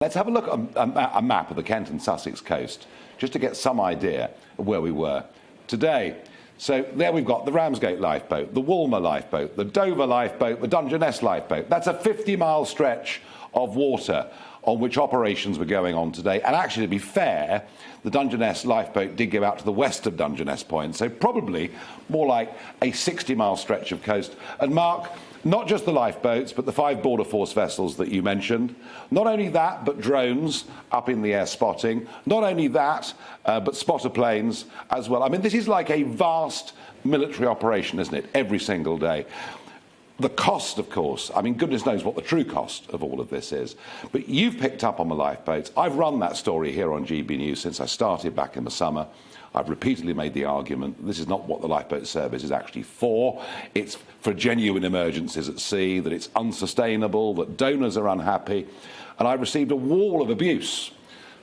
Let's have a look at a map of the Kent and Sussex coast, just to get some idea of where we were today. So there we've got the Ramsgate lifeboat, the Walmer lifeboat, the Dover lifeboat, the Dungeness lifeboat. That's a 50-mile stretch of water on which operations were going on today. And actually, to be fair, the Dungeness lifeboat did go out to the west of Dungeness Point, so probably more like a 60-mile stretch of coast. And Mark, not just the lifeboats, but the 5 Border Force vessels that you mentioned. Not only that, but drones up in the air spotting. Not only that, but spotter planes as well. I mean, this is like a vast military operation, isn't it, every single day. The cost, of course, I mean, goodness knows what the true cost of all of this is. But you've picked up on the lifeboats. I've run that story here on GBNews since I started back in the summer. I've repeatedly made the argument this is not what the lifeboat service is actually for. It's for genuine emergencies at sea, that it's unsustainable, that donors are unhappy. And I received a wall of abuse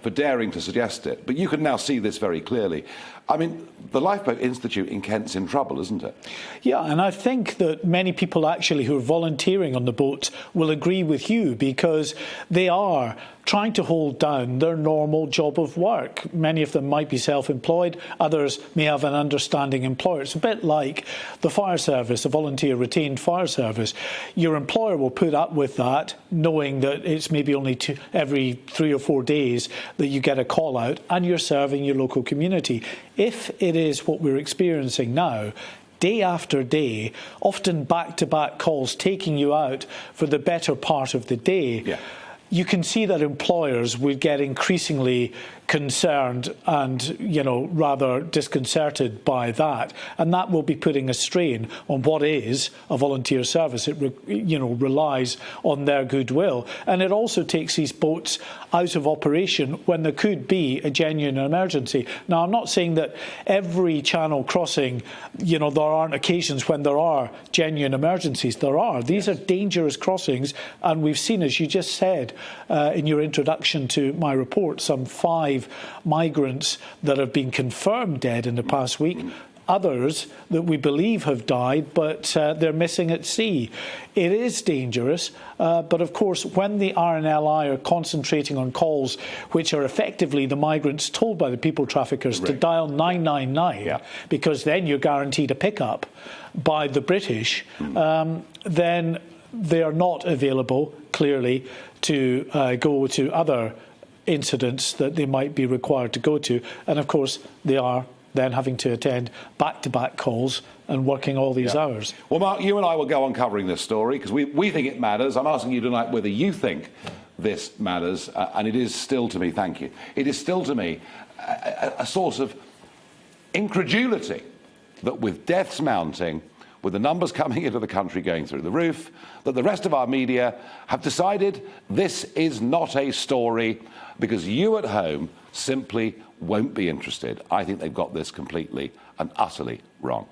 for daring to suggest it. But you can now see this very clearly. I mean, the Lifeboat Institute in Kent's in trouble, isn't it? Yeah, and I think that many people actually who are volunteering on the boat will agree with you, because they are trying to hold down their normal job of work. Many of them might be self-employed, others may have an understanding employer. It's a bit like the fire service, a volunteer retained fire service. Your employer will put up with that, knowing that it's maybe only every 3 or 4 days that you get a call out and you're serving your local community. If it is what we're experiencing now, day after day, often back-to-back calls taking you out for the better part of the day, you can see that employers would get increasingly concerned and, rather disconcerted by that. And that will be putting a strain on what is a volunteer service. It, relies on their goodwill. And it also takes these boats out of operation when there could be a genuine emergency. Now, I'm not saying that every channel crossing, there aren't occasions when there are genuine emergencies. There are. These are dangerous crossings. And we've seen, as you just said in your introduction to my report, some 5 migrants that have been confirmed dead in the past week. Others that we believe have died, but they're missing at sea. It is dangerous, but of course, when the RNLI are concentrating on calls which are effectively the migrants told by the people traffickers to dial 999, because then you're guaranteed a pickup by the British, then they are not available, clearly, to go to other incidents that they might be required to go to. And of course, they are then having to attend back-to-back calls and working all these hours. Well, Mark, you and I will go on covering this story because we think it matters. I'm asking you tonight whether you think this matters, and it is still to me, thank you, it is still to me a source of incredulity that with deaths mounting, with the numbers coming into the country going through the roof, that the rest of our media have decided this is not a story because you at home simply won't be interested. I think they've got this completely and utterly wrong.